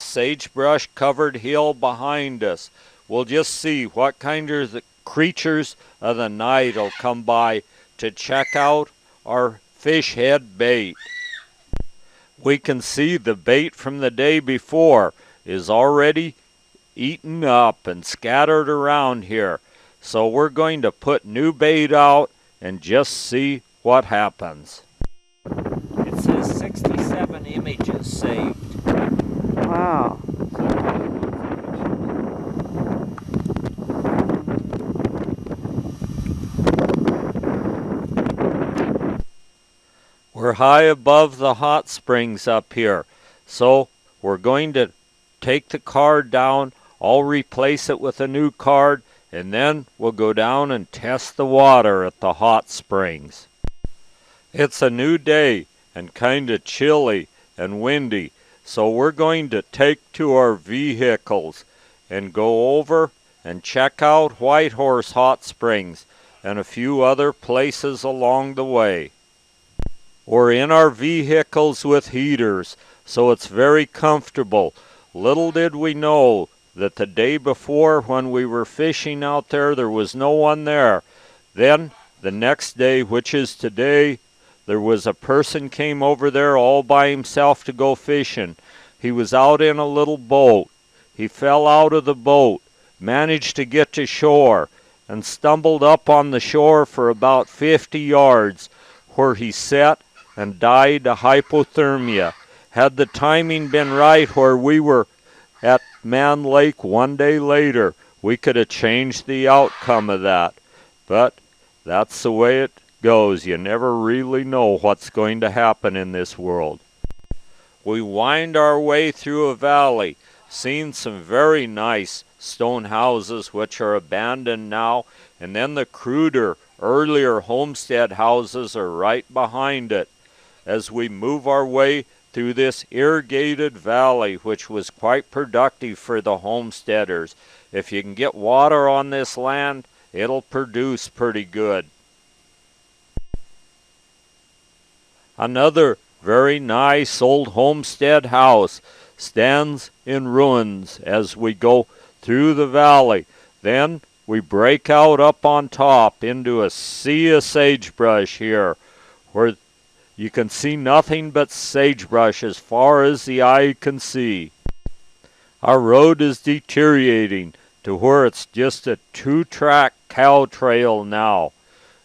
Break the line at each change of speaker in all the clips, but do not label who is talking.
sagebrush covered hill behind us. We'll just see what kind of the creatures of the night will come by to check out our fish head bait. We can see the bait from the day before is already eaten up and scattered around here. So we're going to put new bait out and just see what happens. It says 67 images saved.
Wow.
We're high above the hot springs up here, so we're going to take the card down. I'll replace it with a new card, and then we'll go down and test the water at the hot springs. It's a new day and kind of chilly and windy, so we're going to take to our vehicles and go over and check out Whitehorse Hot Springs and a few other places along the way. We're in our vehicles with heaters, so it's very comfortable. Little did we know that the day before when we were fishing out there was no one there. Then the next day, which is today, there was a person came over there all by himself to go fishing. He was out in a little boat. He fell out of the boat, managed to get to shore, and stumbled up on the shore for about 50 yards, where he sat and died of hypothermia. Had the timing been right where we were at Man Lake one day later, we could have changed the outcome of that. But that's the way it goes. You never really know what's going to happen in this world. We wind our way through a valley, seeing some very nice stone houses which are abandoned now, and then the cruder, earlier homestead houses are right behind it. As we move our way through this irrigated valley, which was quite productive for the homesteaders. If you can get water on this land, it'll produce pretty good. Another very nice old homestead house stands in ruins as we go through the valley. Then we break out up on top into a sea of sagebrush here, where you can see nothing but sagebrush as far as the eye can see. Our road is deteriorating to where it's just a 2-track cow trail now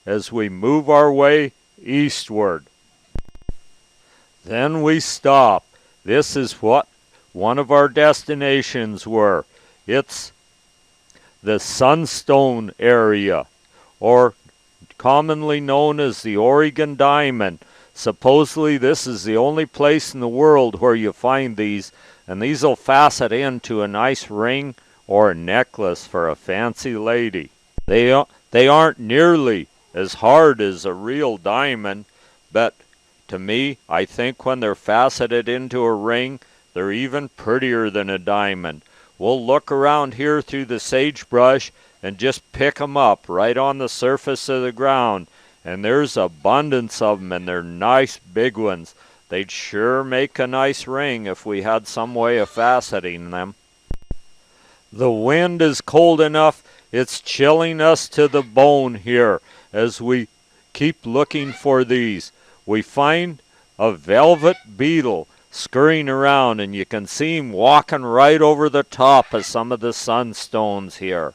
as we move our way eastward. Then we stop. This is what one of our destinations were. It's the Sunstone Area, or commonly known as the Oregon Diamond. Supposedly this is the only place in the world where you find these, and these will facet into a nice ring or a necklace for a fancy lady. They aren't nearly as hard as a real diamond, but to me, I think when they're faceted into a ring, they're even prettier than a diamond. We'll look around here through the sagebrush and just pick them up right on the surface of the ground. And there's abundance of them, and they're nice big ones. They'd sure make a nice ring if we had some way of faceting them. The wind is cold enough, it's chilling us to the bone here as we keep looking for these. We find a velvet beetle scurrying around, and you can see him walking right over the top of some of the sunstones here.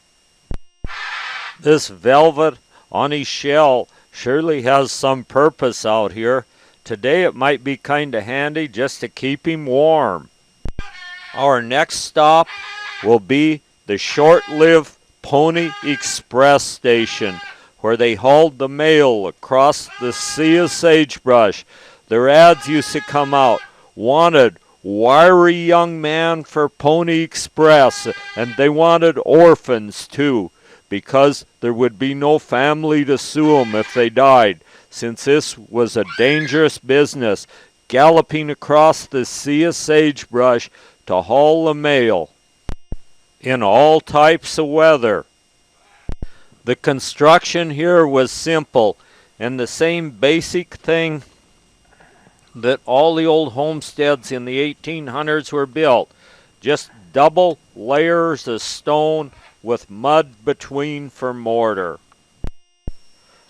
This velvet on his shell surely has some purpose out here. Today it might be kind of handy just to keep him warm. Our next stop will be the short-lived Pony Express station, where they hauled the mail across the sea of sagebrush. Their ads used to come out, wanted wiry young man for Pony Express, and they wanted orphans too, because there would be no family to sue them if they died, since this was a dangerous business, galloping across the sea of sagebrush to haul the mail in all types of weather. The construction here was simple, and the same basic thing that all the old homesteads in the 1800s were built. just double layers of stone with mud between for mortar.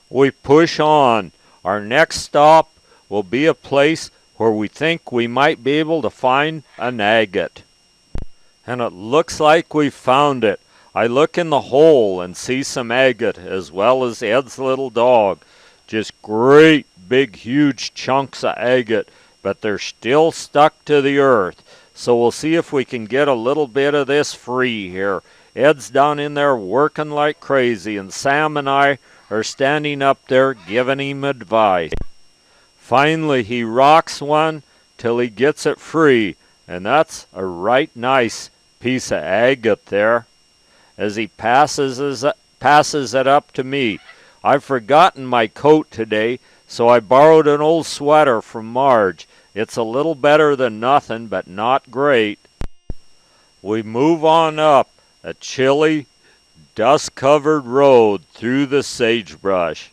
We push on. Our next stop will be a place where we think we might be able to find an agate. And it looks like we found it. I look in the hole and see some agate as well as Ed's little dog. Just great big huge chunks of agate, but they're still stuck to the earth. So we'll see if we can get a little bit of this free here. Ed's down in there working like crazy, and Sam and I are standing up there giving him advice. Finally he rocks one till he gets it free, and that's a right nice piece of agate there. As he passes it up to me. I've forgotten my coat today, so I borrowed an old sweater from Marge. It's a little better than nothing, but not great. We move on up a chilly, dust-covered road through the sagebrush.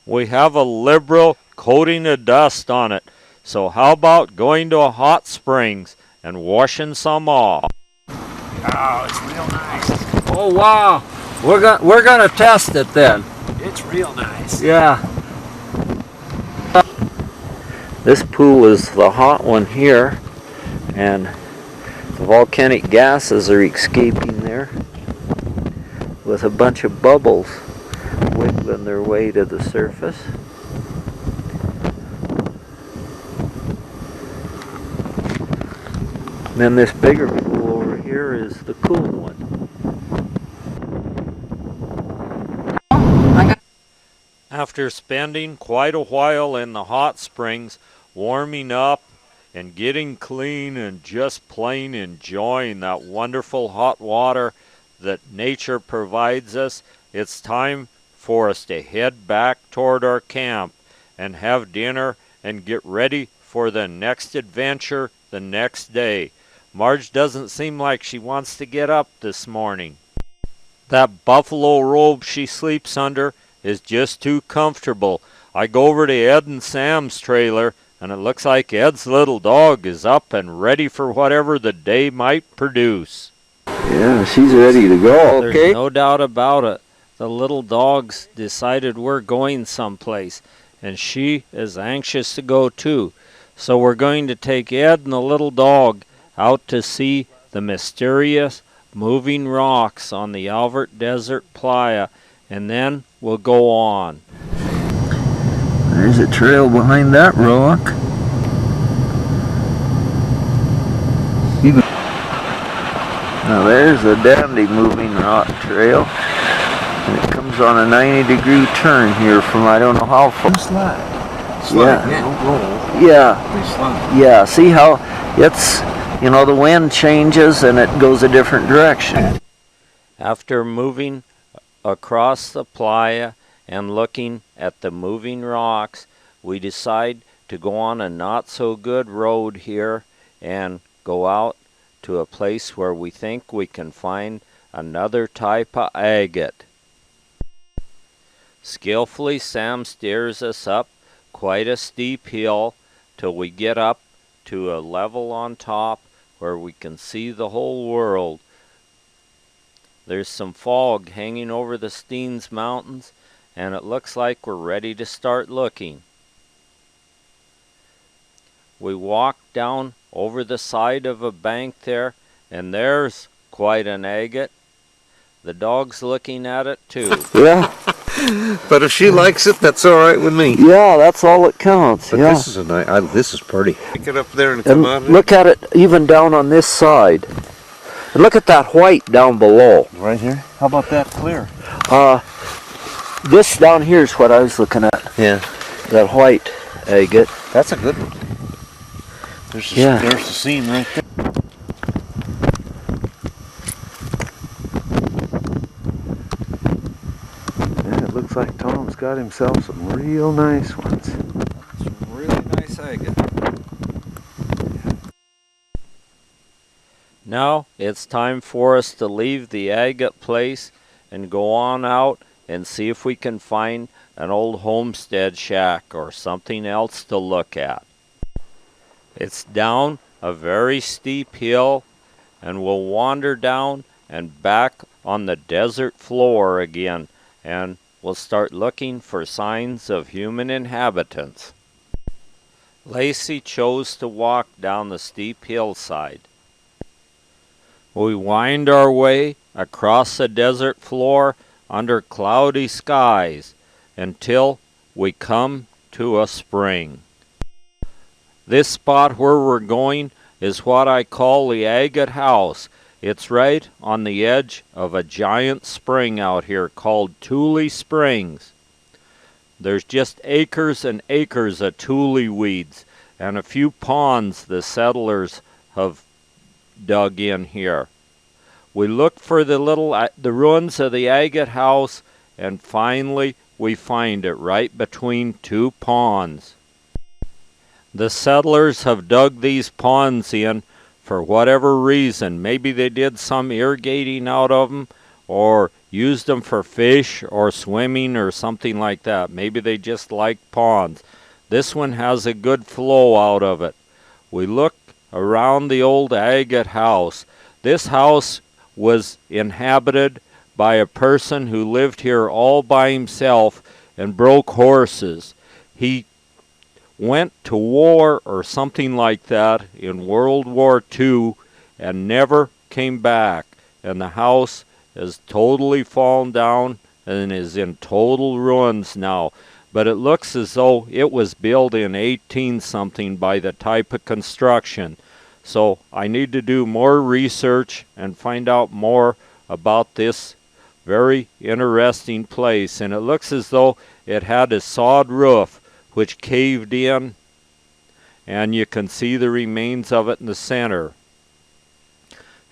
We have a liberal coating of dust on it, so how about going to a hot springs and washing some off?
Oh, it's real nice.
Oh wow, we're gonna test it then.
It's real nice.
Yeah. This pool is the hot one here, and the volcanic gases are escaping there with a bunch of bubbles wiggling their way to the surface. And then this bigger pool over here is the cool one. After spending quite a while in the hot springs, warming up and getting clean and just plain enjoying that wonderful hot water that nature provides us, it's time for us to head back toward our camp and have dinner and get ready for the next adventure the next day. Marge doesn't seem like she wants to get up this morning. That buffalo robe she sleeps under is just too comfortable. I go over to Ed and Sam's trailer, and it looks like Ed's little dog is up and ready for whatever the day might produce.
Yeah, she's ready to go. Okay.
There's no doubt about it. The little dog's decided we're going someplace, and she is anxious to go too. So we're going to take Ed and the little dog out to see the mysterious moving rocks on the Alvord Desert playa, and then we'll go on.
There's a trail behind that rock. Now there's a dandy moving rock trail. And it comes on a 90-degree turn here from I don't know how far.
Slide.
Yeah.
Don't roll.
Yeah.
They slide.
Yeah, see how it's, you know, the wind changes and it goes a different direction.
After moving across the playa and looking at the moving rocks, we decide to go on a not-so-good road here and go out to a place where we think we can find another type of agate. Skillfully, Sam steers us up quite a steep hill till we get up to a level on top where we can see the whole world. There's some fog hanging over the Steens Mountains, and it looks like we're ready to start looking. We walk down over the side of a bank there, and there's quite an agate. The dog's looking at it too.
Yeah.
But if she likes it, that's all right with me.
Yeah, that's all that counts.
But
yeah.
this is a nice. This is pretty. Pick it up there and come out.
And look at it even down on this side. And look at that white down below.
Right here. How about that clear?
This down here is what I was looking at.
Yeah.
That white agate.
That's a good one. There's the,
Yeah.
there's the scene right there.
Yeah, it looks like Tom's got himself some real nice ones.
Some really nice agate. Now it's time for us to leave the agate place and go on out and see if we can find an old homestead shack or something else to look at. It's down a very steep hill, and we'll wander down and back on the desert floor again, and we'll start looking for signs of human inhabitants. Lacey chose to walk down the steep hillside. We wind our way across the desert floor under cloudy skies until we come to a spring. This spot where we're going is what I call the Agate House. It's right on the edge of a giant spring out here called Tule Springs. There's just acres and acres of tule weeds and a few ponds the settlers have dug in here. We look for the ruins of the Agate House, and finally we find it right between two ponds. The settlers have dug these ponds in for whatever reason. Maybe they did some irrigating out of them, or used them for fish or swimming or something like that. Maybe they just like ponds. This one has a good flow out of it. We look around the old Agate House. This house was inhabited by a person who lived here all by himself and broke horses. He went to war or something like that in World War II and never came back. And the house has totally fallen down and is in total ruins now. But it looks as though it was built in 18-something by the type of construction. So I need to do more research and find out more about this very interesting place. And it looks as though it had a sod roof which caved in, and you can see the remains of it in the center.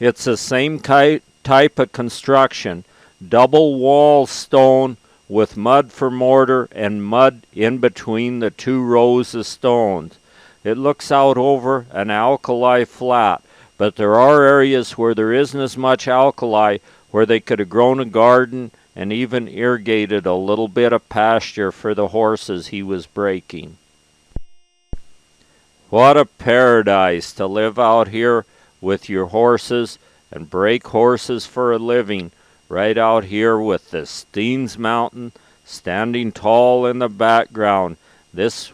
It's the same type of construction, double wall stone with mud for mortar and mud in between the two rows of stones. It looks out over an alkali flat, but there are areas where there isn't as much alkali, where they could have grown a garden and even irrigated a little bit of pasture for the horses he was breaking. What a paradise to live out here with your horses and break horses for a living, right out here with the Steens Mountain standing tall in the background.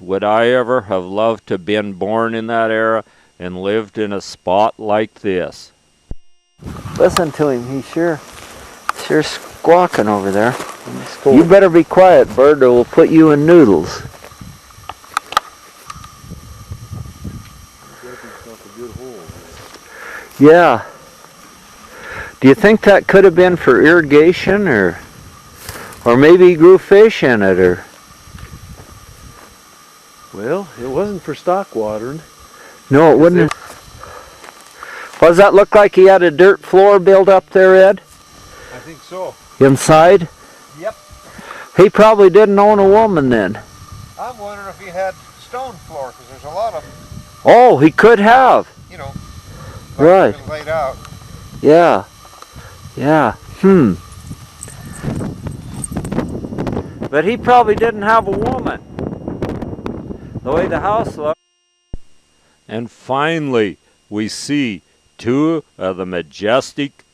Would I ever have loved to have been born in that era and lived in a spot like this.
Listen to him, he's sure squawking over there. You better be quiet, bird, or we'll put you in noodles. Yeah. Do you think that could have been for irrigation, or maybe he grew fish in it, or?
Well, it wasn't for stock watering.
No, it wouldn't. What does that look like? He had a dirt floor built up there, Ed?
I think so.
Inside?
Yep.
He probably didn't own a woman then.
I'm wondering if he had stone floor, because there's a lot of them,
Oh, he could have.
you know,
Right.
been laid out.
Yeah. Yeah. But he probably didn't have a woman. The way the house looked.
And finally, we see two of the majestic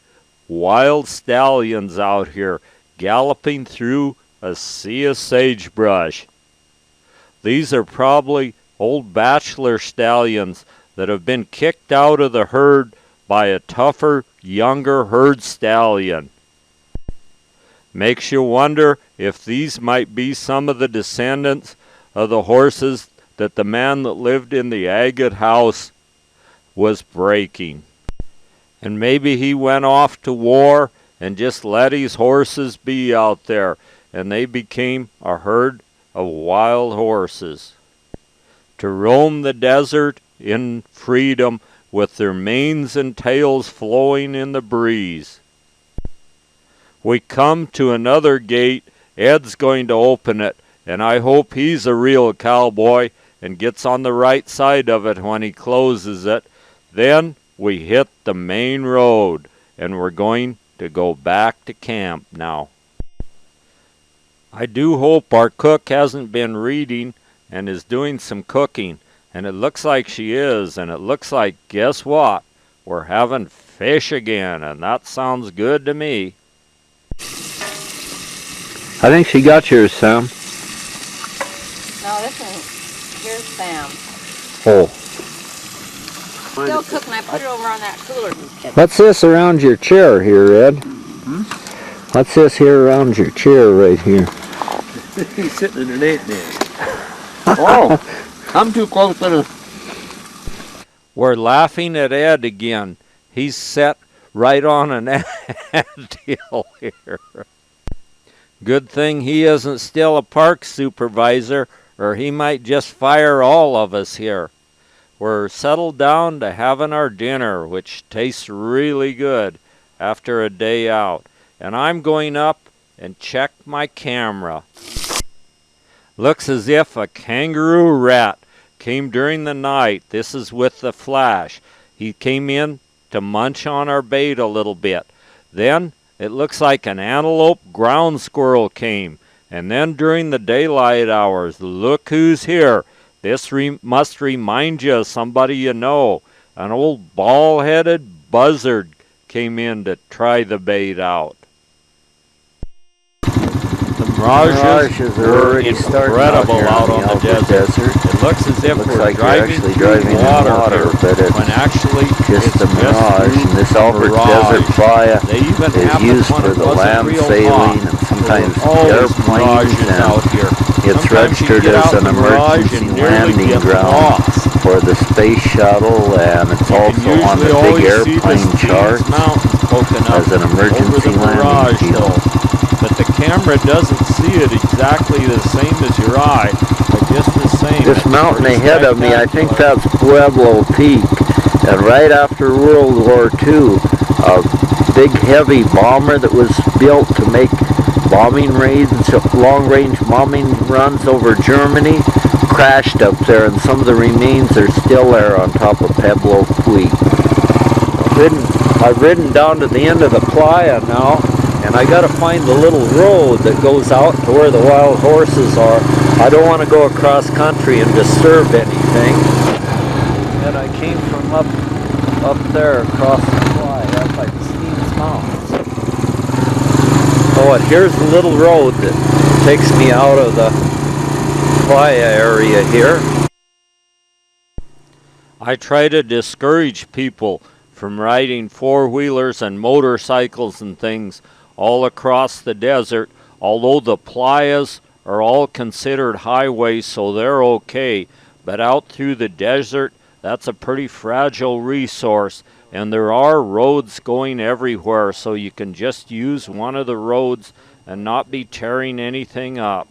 wild stallions out here galloping through a sea of sagebrush. These are probably old bachelor stallions that have been kicked out of the herd by a tougher, younger herd stallion. Makes you wonder if these might be some of the descendants of the horses that the man that lived in the Agate House was breaking. And maybe he went off to war and just let his horses be out there, and they became a herd of wild horses to roam the desert in freedom with their manes and tails flowing in the breeze. We come to another gate. Ed's going to open it, and I hope he's a real cowboy and gets on the right side of it when he closes it. Then we hit the main road, and we're going to go back to camp now. I do hope our cook hasn't been reading and is doing some cooking. And it looks like she is, and it looks like, guess what? We're having fish again, and that sounds good to me.
I think she got yours, Sam.
No, this one, here's Sam.
Oh.
Still cooking. I put it over on that cooler.
What's this around your chair here, Ed? What's this here around your chair right here?
He's sitting in an ant nest.
Oh, I'm too close to the...
We're laughing at Ed again. He's set right on an anthill here. Good thing he isn't still a park supervisor, or he might just fire all of us here. We're settled down to having our dinner, which tastes really good after a day out. And I'm going up and check my camera. Looks as if a kangaroo rat came during the night. This is with the flash. He came in to munch on our bait a little bit. Then it looks like an antelope ground squirrel came. And then during the daylight hours, look who's here. This must remind you of somebody you know. An old bald-headed buzzard came in to try the bait out. The mirages were incredible out on the desert. It looks as if we're driving through water here, when actually it's
just a mirage. And this Alvord Desert playa is used for the land sailing and sometimes airplanes, and
out here.
it's registered as an emergency landing ground for the space shuttle, and it's also on the big airplane chart as an emergency landing field.
But the camera doesn't see it exactly the same as your eye, but just the same.
This mountain ahead of me, I think that's Pueblo Peak. And right after World War II, a big heavy bomber that was built to make bombing raids, long-range bombing runs over Germany, crashed up there, and some of the remains are still there on top of Pueblo Peak. I've ridden down to the end of the playa now, and I gotta find the little road that goes out to where the wild horses are. I don't want to go across country and disturb anything. And I came from up there across the playa, by the Steens Mountains. Oh, and here's the little road that takes me out of the playa area here.
I try to discourage people from riding four-wheelers and motorcycles and things all across the desert, although the playas are all considered highways, so they're okay. But out through the desert, that's a pretty fragile resource, and there are roads going everywhere, so you can just use one of the roads and not be tearing anything up.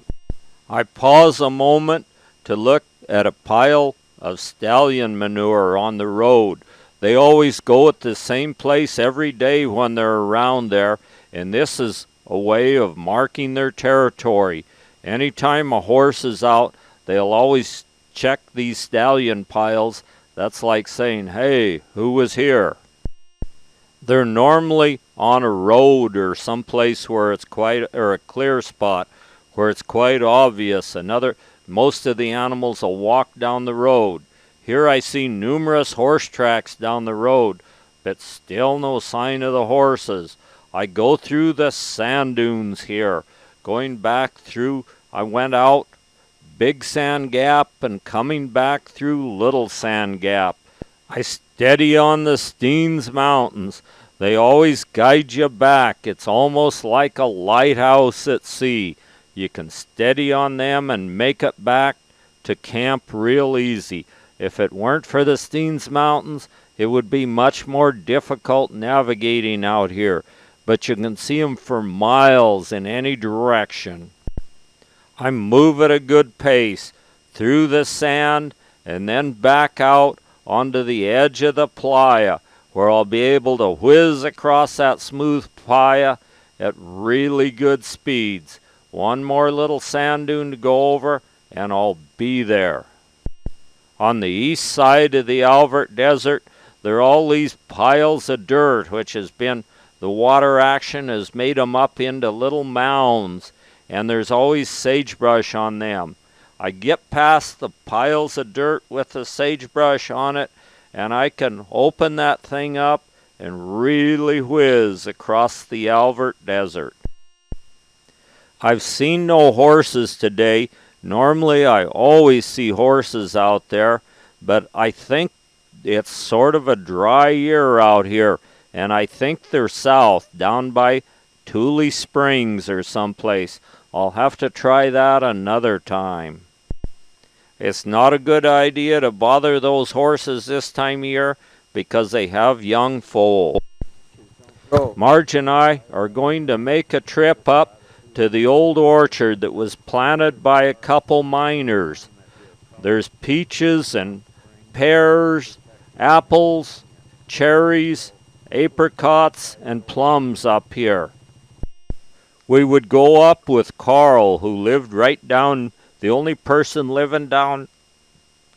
I pause a moment to look at a pile of stallion manure on the road. They always go at the same place every day when they're around there, and this is a way of marking their territory. Anytime a horse is out, they'll always check these stallion piles. That's like saying, hey, who was here? They're normally on a road or someplace where it's or a clear spot where it's quite obvious. Most of the animals will walk down the road. Here I see numerous horse tracks down the road, but still no sign of the horses. I go through the sand dunes here. Going back through, I went out Big Sand Gap and coming back through Little Sand Gap. I steady on the Steens Mountains. They always guide you back. It's almost like a lighthouse at sea. You can steady on them and make it back to camp real easy. If it weren't for the Steens Mountains, it would be much more difficult navigating out here, but you can see them for miles in any direction. I move at a good pace through the sand and then back out onto the edge of the playa, where I'll be able to whiz across that smooth playa at really good speeds. One more little sand dune to go over and I'll be there. On the east side of the Alvord Desert, there are all these piles of dirt, which has been, the water action has made them up into little mounds, and there's always sagebrush on them. I get past the piles of dirt with the sagebrush on it, and I can open that thing up and really whiz across the Alvord Desert. I've seen no horses today. Normally I always see horses out there, but I think it's sort of a dry year out here, and I think they're south, down by Tule Springs or someplace. I'll have to try that another time. It's not a good idea to bother those horses this time of year because they have young foals. Marge and I are going to make a trip up to the old orchard that was planted by a couple miners. There's peaches and pears, apples, cherries, apricots, and plums up here. We would go up with Carl, who lived right down, the only person living down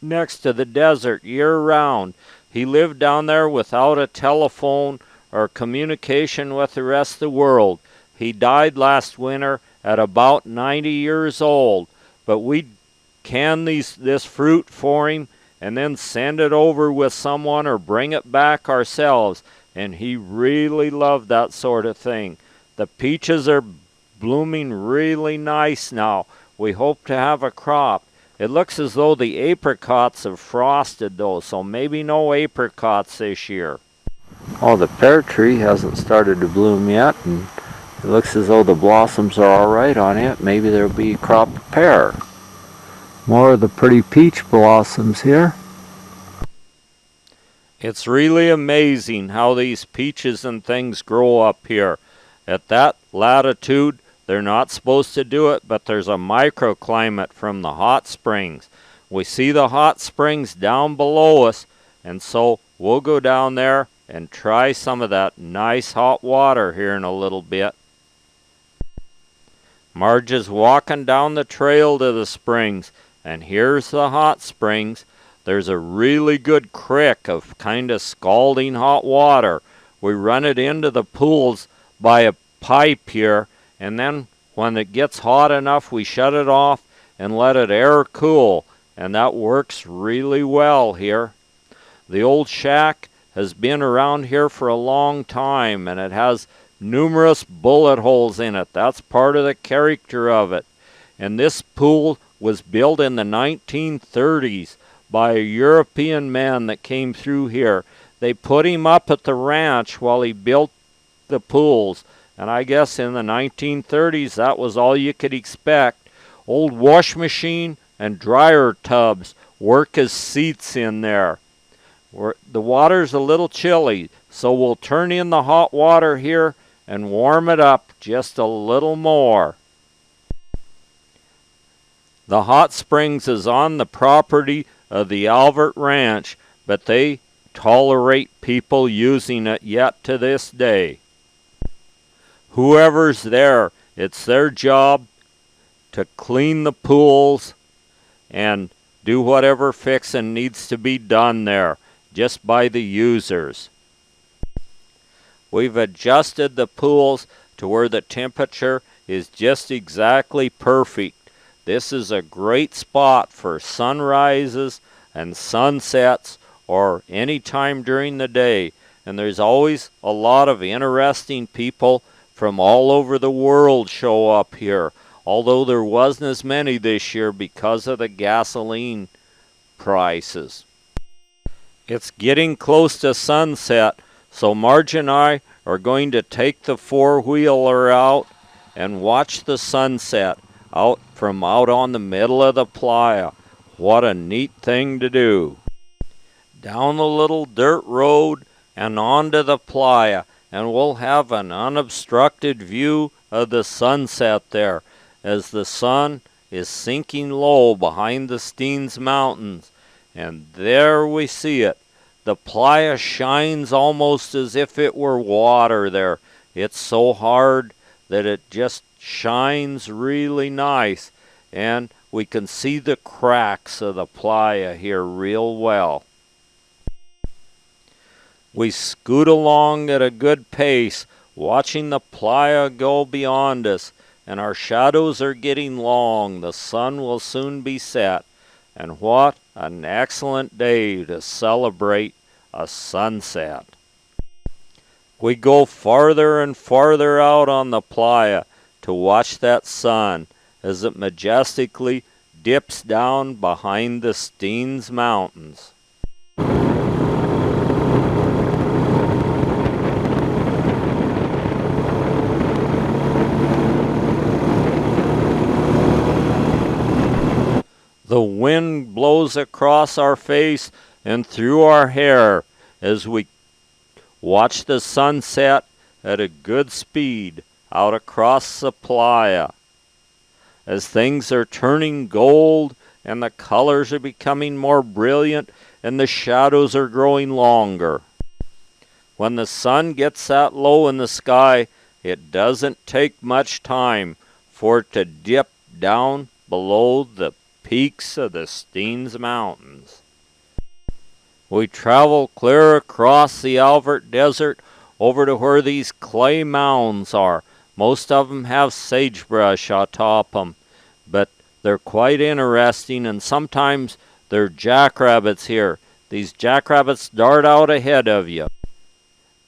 next to the desert year-round. He lived down there without a telephone or communication with the rest of the world. He died last winter at about 90 years old, but we can this fruit for him and then send it over with someone or bring it back ourselves, and he really loved that sort of thing. The peaches are blooming really nice now. We hope to have a crop. It looks as though the apricots have frosted though, so maybe no apricots this year.
Oh, the pear tree hasn't started to bloom yet, and it looks as though the blossoms are all right on it. Maybe there'll be a crop of pear. More of the pretty peach blossoms here.
It's really amazing how these peaches and things grow up here. At that latitude, they're not supposed to do it, but there's a microclimate from the hot springs. We see the hot springs down below us, and so we'll go down there and try some of that nice hot water here in a little bit. Marge is walking down the trail to the springs, and here's the hot springs. There's a really good creek of kind of scalding hot water. We run it into the pools by a pipe here, and then when it gets hot enough, we shut it off and let it air cool, and that works really well here. The old shack has been around here for a long time, and it has numerous bullet holes in it. That's part of the character of it. And this pool was built in the 1930s by a European man that came through here. They put him up at the ranch while he built the pools, and I guess in the 1930s that was all you could expect. Old wash machine and dryer tubs work as seats in there. The water's a little chilly, so we'll turn in the hot water here and warm it up just a little more. The hot springs is on the property of the Alvord Ranch, but they tolerate people using it yet to this day. Whoever's there, it's their job to clean the pools and do whatever fixing needs to be done there, just by the users. We've adjusted the pools to where the temperature is just exactly perfect. This is a great spot for sunrises and sunsets or any time during the day, and there's always a lot of interesting people from all over the world show up here, although there wasn't as many this year because of the gasoline prices. It's getting close to sunset, so Marge and I are going to take the four-wheeler out and watch the sunset out on the middle of the playa. What a neat thing to do. Down the little dirt road and onto the playa, and we'll have an unobstructed view of the sunset there as the sun is sinking low behind the Steens Mountains. And there we see it. The playa shines almost as if it were water there. It's so hard that it just shines really nice, and we can see the cracks of the playa here real well. We scoot along at a good pace, watching the playa go beyond us, and our shadows are getting long. The sun will soon be set, and what an excellent day to celebrate a sunset. We go farther and farther out on the playa to watch that sun as it majestically dips down behind the Steens Mountains. The wind blows across our face and through our hair as we watch the sunset at a good speed out across the playa. As things are turning gold and the colors are becoming more brilliant and the shadows are growing longer. When the sun gets that low in the sky, it doesn't take much time for it to dip down below the peaks of the Steens Mountains. We travel clear across the Alvord Desert over to where these clay mounds are. Most of them have sagebrush atop them, but they're quite interesting, and sometimes there are jackrabbits here. These jackrabbits dart out ahead of you.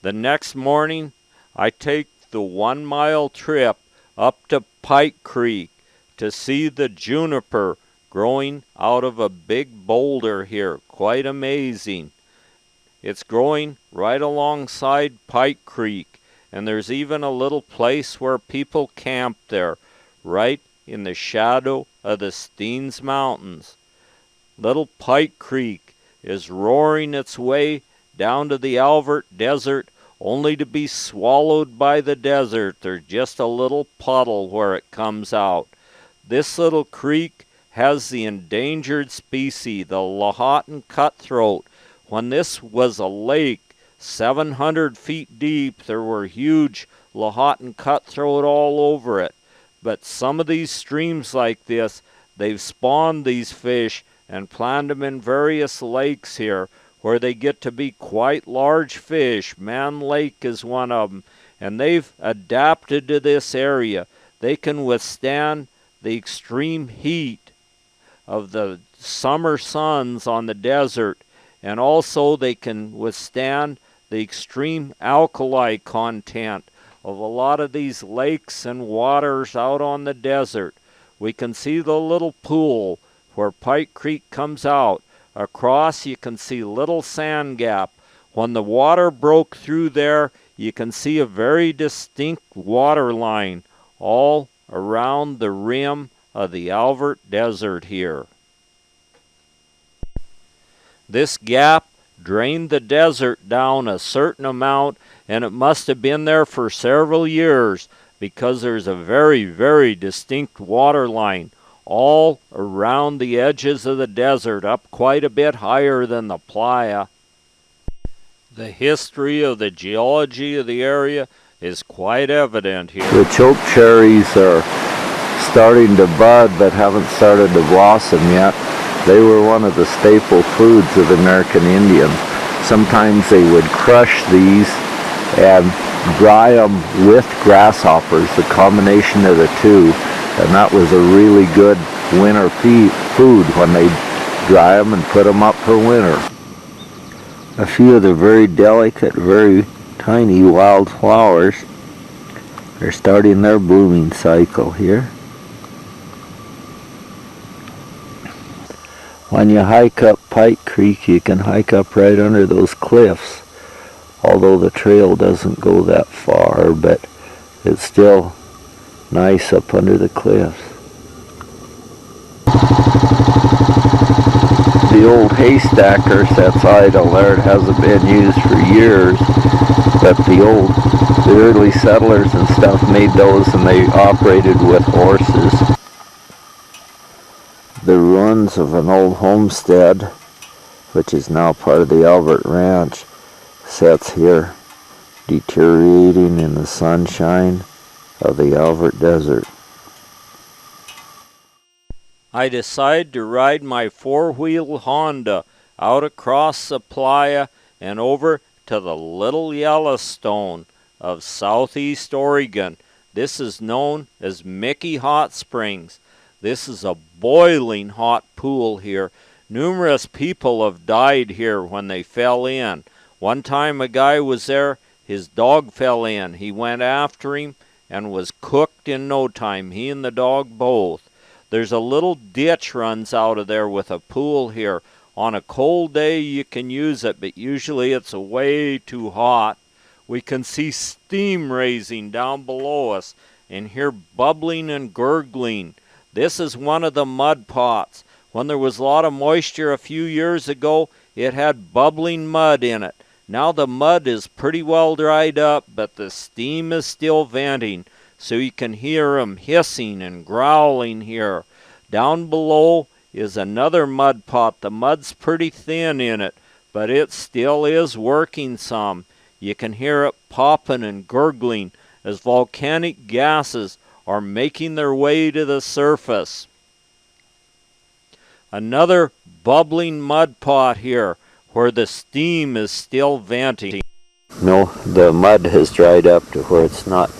The next morning, I take the 1 mile trip up to Pike Creek to see the juniper growing out of a big boulder here. Quite amazing. It's growing right alongside Pike Creek, and there's even a little place where people camp there, right in the shadow of the Steens Mountains. Little Pike Creek is roaring its way down to the Alvord Desert, only to be swallowed by the desert. There's just a little puddle where it comes out. This little creek has the endangered species, the Lahontan cutthroat. When this was a lake 700 feet deep, there were huge Lahontan cutthroat all over it. But some of these streams like this, they've spawned these fish and planted them in various lakes here where they get to be quite large fish. Man Lake is one of them, and they've adapted to this area. They can withstand the extreme heat of the summer suns on the desert, and also they can withstand the extreme alkali content of a lot of these lakes and waters out on the desert. We can see the little pool where Pike Creek comes out. Across you can see Little Sand Gap. When the water broke through there, you can see a very distinct water line all around the rim of the Alvord Desert here. This gap drained the desert down a certain amount, and it must have been there for several years because there's a very, very distinct water line all around the edges of the desert, up quite a bit higher than the playa. The history of the geology of the area is quite evident here.
The choke cherries are starting to bud but haven't started to blossom yet. They were one of the staple foods of the American Indian. Sometimes they would crush these and dry them with grasshoppers, the combination of the two, and that was a really good winter food when they dry them and put them up for winter. A few of the very delicate, very tiny wildflowers are starting their blooming cycle here. When you hike up Pike Creek, you can hike up right under those cliffs, although the trail doesn't go that far, but it's still nice up under the cliffs. The old haystacker sets idle there. It hasn't been used for years, but the early settlers and stuff made those, and they operated with horses. The ruins of an old homestead, which is now part of the Alvord Ranch, sits here, deteriorating in the sunshine of the Alvord Desert.
I decide to ride my four-wheel Honda out across the playa and over to the Little Yellowstone of southeast Oregon. This is known as Mickey Hot Springs. This is a boiling hot pool here. Numerous people have died here when they fell in. One time a guy was there, his dog fell in. He went after him and was cooked in no time, he and the dog both. There's a little ditch runs out of there with a pool here. On a cold day you can use it, but usually it's way too hot. We can see steam raising down below us and hear bubbling and gurgling. This is one of the mud pots. When there was a lot of moisture a few years ago, it had bubbling mud in it. Now the mud is pretty well dried up, but the steam is still venting, so you can hear 'em hissing and growling here. Down below is another mud pot. The mud's pretty thin in it, but it still is working some. You can hear it popping and gurgling as volcanic gases are making their way to the surface. Another bubbling mud pot here where the steam is still venting.
No, the mud has dried up to where it's not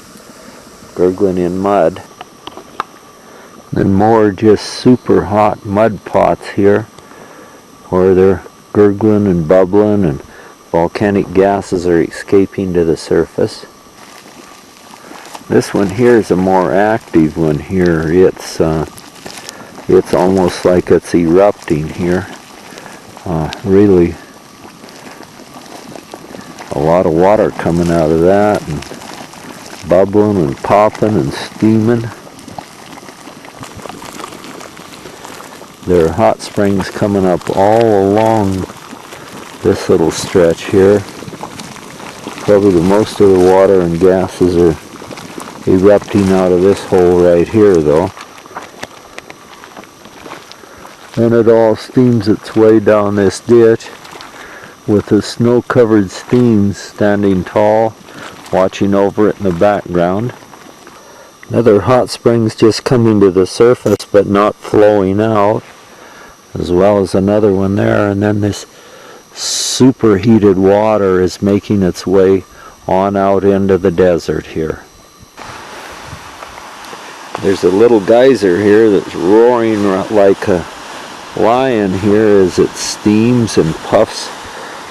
gurgling in mud. Then more just super hot mud pots here where they're gurgling and bubbling and volcanic gases are escaping to the surface. This one here is a more active one here. It's almost like it's erupting here. Really a lot of water coming out of that and bubbling and popping and steaming. There are hot springs coming up all along this little stretch here. Probably the most of the water and gases are erupting out of this hole right here though. And it all steams its way down this ditch with the snow-covered steams standing tall, watching over it in the background. Another hot spring's just coming to the surface but not flowing out, as well as another one there, and then this superheated water is making its way on out into the desert here. There's a little geyser here that's roaring like a lion here as it steams and puffs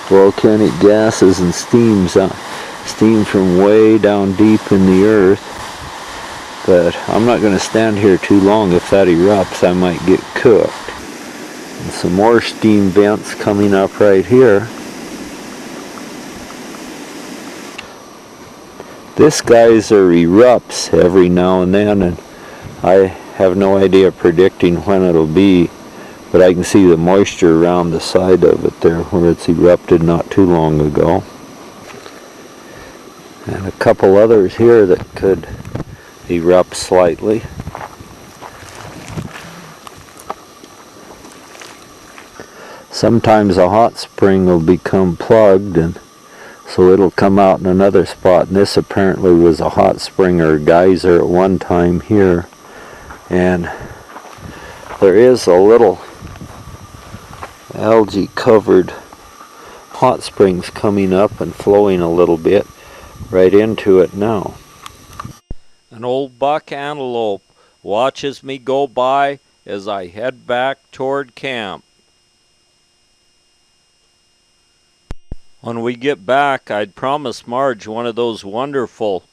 volcanic gases and steam from way down deep in the earth. But I'm not going to stand here too long. If that erupts, I might get cooked. And some more steam vents coming up right here. This geyser erupts every now and then, and I have no idea predicting when it'll be, but I can see the moisture around the side of it there where it's erupted not too long ago. And a couple others here that could erupt slightly. Sometimes a hot spring will become plugged, and so it'll come out in another spot. And this apparently was a hot spring or geyser at one time here. And there is a little algae covered hot springs coming up and flowing a little bit right into it now.
An old buck antelope watches me go by as I head back toward camp. When we get back, I'd promised Marge one of those wonderful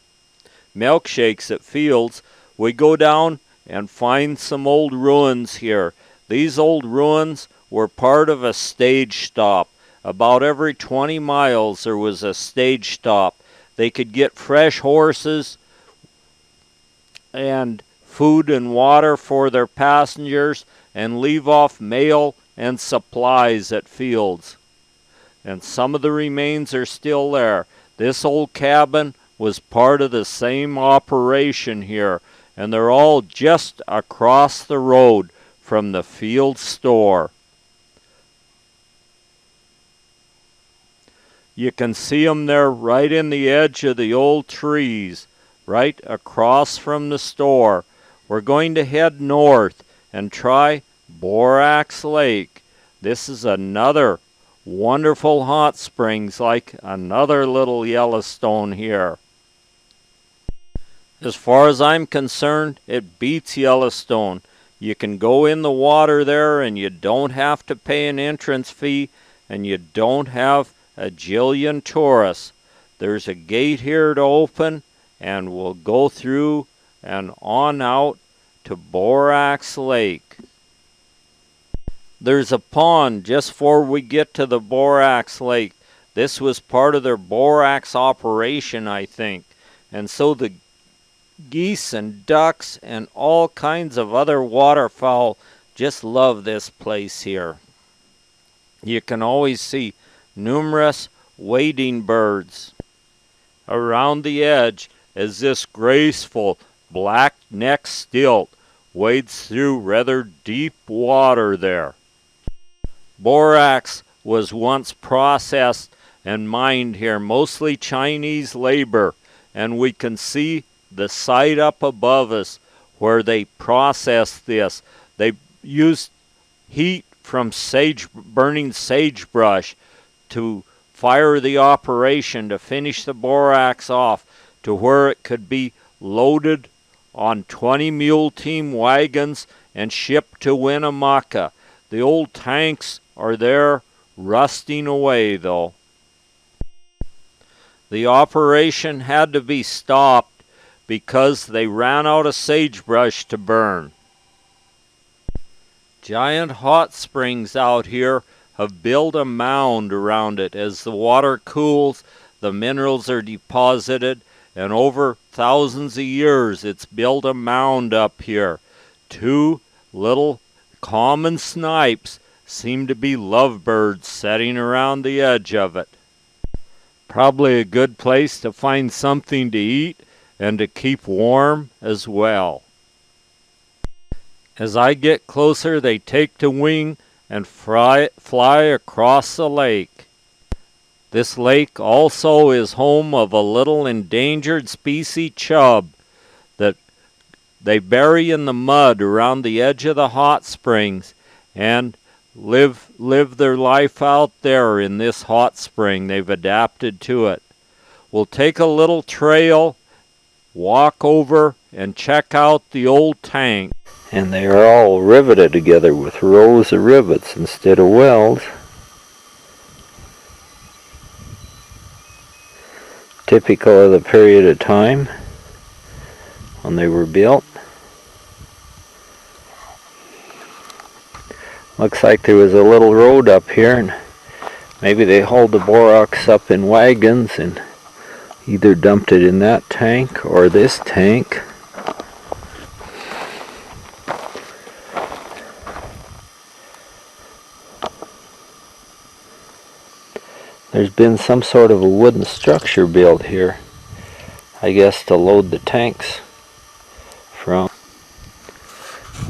milkshakes at Fields. We go down and find some old ruins here. These old ruins were part of a stage stop. About every 20 miles there was a stage stop. They could get fresh horses and food and water for their passengers and leave off mail and supplies at Fields. And some of the remains are still there. This old cabin was part of the same operation here, and they're all just across the road from the Field store. You can see them there right in the edge of the old trees, right across from the store. We're going to head north and try Borax Lake. This is another wonderful hot springs, like another little Yellowstone here. As far as I'm concerned, it beats Yellowstone. You can go in the water there and you don't have to pay an entrance fee, and you don't have a jillion tourists. There's a gate here to open, and we'll go through and on out to Borax Lake. There's a pond just before we get to the Borax Lake. This was part of their borax operation, I think. And so the geese and ducks and all kinds of other waterfowl just love this place here. You can always see numerous wading birds around the edge as this graceful black-necked stilt wades through rather deep water there. Borax was once processed and mined here, mostly Chinese labor, and we can see the site up above us where they processed this. They used heat from burning sagebrush to fire the operation to finish the borax off to where it could be loaded on 20 mule team wagons and shipped to Winnemucca. The old tanks are there rusting away though. The operation had to be stopped because they ran out of sagebrush to burn. Giant hot springs out here have built a mound around it. As the water cools, the minerals are deposited, and over thousands of years it's built a mound up here. Two little common snipes seem to be lovebirds setting around the edge of it. Probably a good place to find something to eat and to keep warm as well. As I get closer, they take to wing and fly across the lake. This lake also is home of a little endangered species chub that they bury in the mud around the edge of the hot springs and live their life out there in this hot spring. They've adapted to it. We'll take a little trail, walk over, and check out the old tank.
And they are all riveted together with rows of rivets instead of welds. Typical of the period of time when they were built. Looks like there was a little road up here, and maybe they hauled the borax up in wagons and either dumped it in that tank or this tank. There's been some sort of a wooden structure built here, I guess to load the tanks from.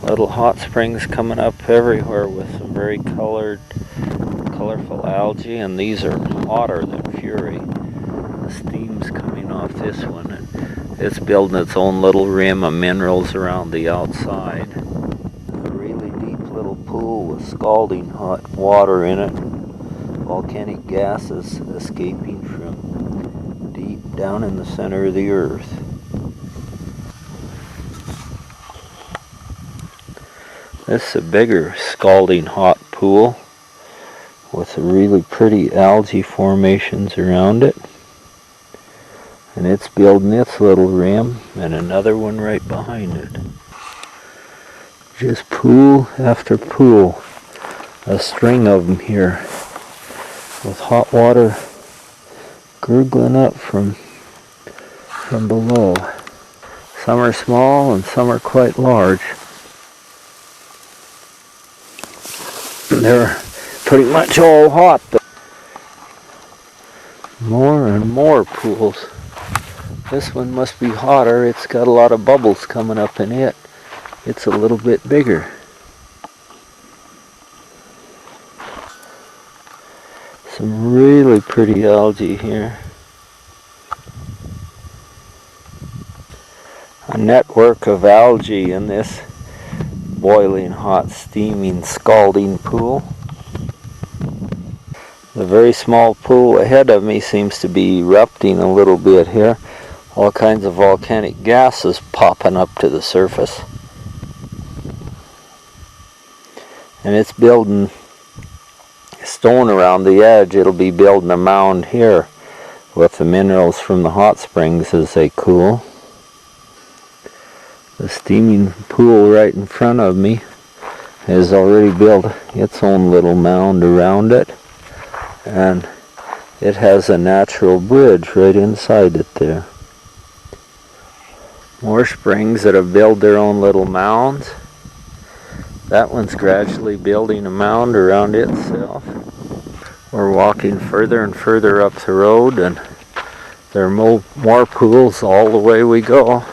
Little hot springs coming up everywhere with some very colorful algae, and these are hotter than fury. The steam's coming off this one, and it's building its own little rim of minerals around the outside. A really deep little pool with scalding hot water in it. Volcanic gases escaping from deep down in the center of the earth. This is a bigger scalding hot pool with really pretty algae formations around it. And it's building its little rim, and another one right behind it. Just pool after pool. A string of them here, with hot water gurgling up from below. Some are small and some are quite large. They're pretty much all hot though. More and more pools. This one must be hotter. It's got a lot of bubbles coming up in it. It's a little bit bigger. Some really pretty algae here. A network of algae in this boiling hot, steaming, scalding pool. The very small pool ahead of me seems to be erupting a little bit here. all kinds of volcanic gases popping up to the surface. And it's building stone around the edge. It'll be building a mound here with the minerals from the hot springs as they cool. The steaming pool right in front of me has already built its own little mound around it, and it has a natural bridge right inside it there. More springs that have built their own little mounds. That one's gradually building a mound around itself. We're walking further and further up the road, and there are more pools all the way we go.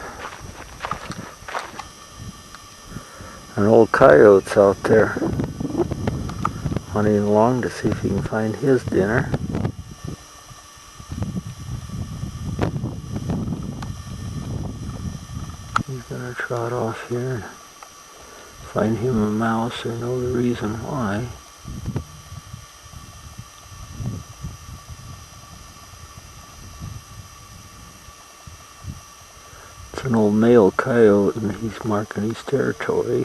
An old coyote's out there hunting along to see if he can find his dinner. He's gonna trot off here and find him a mouse or know the reason why. It's an old male coyote and he's marking his territory.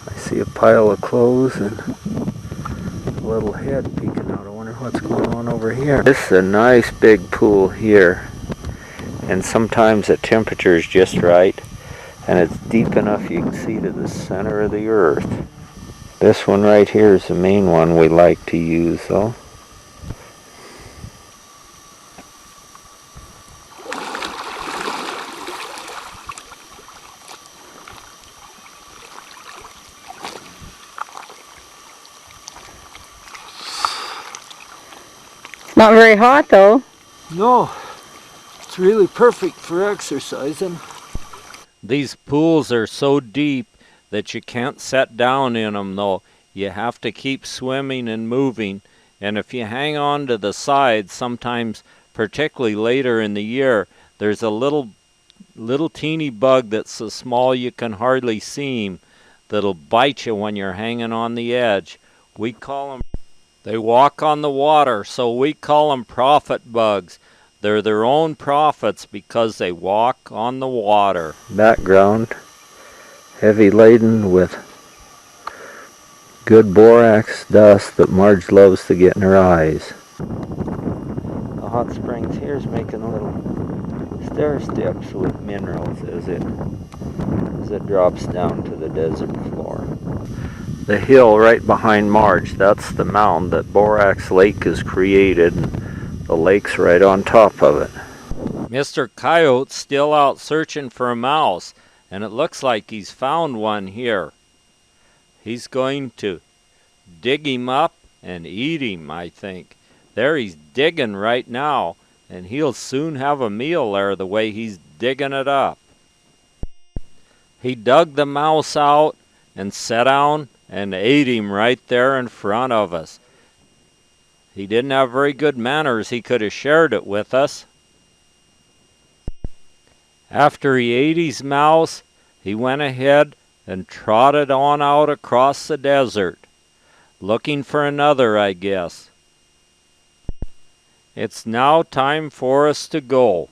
I see a pile of clothes and a little head peeking out. I wonder what's going on over here. This is a nice big pool here, and sometimes the temperature is just right and it's deep enough you can see to the center of the earth. This one right here is the main one we like to use though.
Not very hot though.
No, it's really perfect for exercising.
These pools are so deep that you can't set down in them though. You have to keep swimming and moving, and if you hang on to the sides, sometimes, particularly later in the year, there's a little teeny bug that's so small you can hardly see him that'll bite you when you're hanging on the edge. We call them, they walk on the water, so we call them prophet bugs. They're their own prophets because they walk on the water.
Background, heavy laden with good borax dust that Marge loves to get in her eyes. The hot springs here is making little stair steps with minerals as it drops down to the desert floor. The hill right behind Marge, that's the mound that Borax Lake has created. The lake's right on top of it.
Mr. Coyote's still out searching for a mouse, and it looks like he's found one here. He's going to dig him up and eat him, I think. There he's digging right now, and he'll soon have a meal there the way he's digging it up. He dug the mouse out and sat down and ate him right there in front of us. He didn't have very good manners. He could have shared it with us. After he ate his mouse, he went ahead and trotted on out across the desert, looking for another, I guess. It's now time for us to go.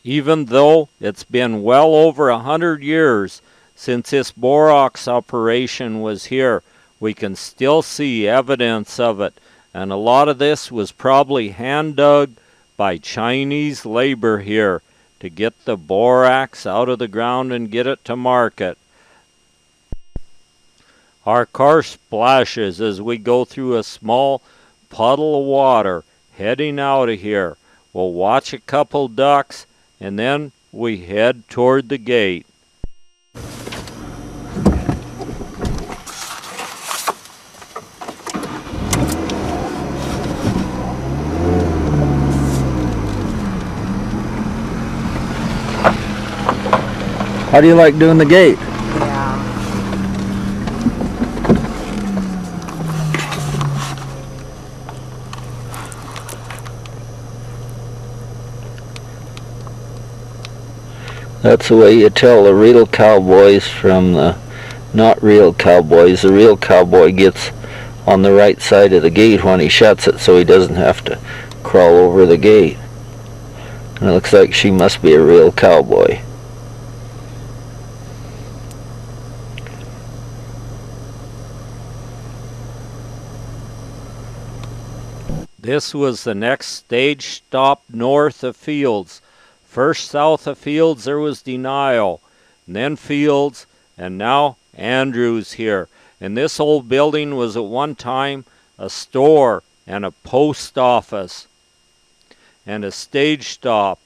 Even though it's been well over 100 years since this borax operation was here, we can still see evidence of it, and a lot of this was probably hand dug by Chinese labor here to get the borax out of the ground and get it to market. Our car splashes as we go through a small puddle of water heading out of here. We'll watch a couple ducks and then we head toward the gate.
How do you like doing the gate?
Yeah.
That's the way you tell the real cowboys from the not real cowboys. The real cowboy gets on the right side of the gate when he shuts it so he doesn't have to crawl over the gate. And it looks like she must be a real cowboy.
This was the next stage stop north of Fields. First south of Fields there was Denial, and then Fields, and now Andrews here. And this old building was at one time a store and a post office and a stage stop.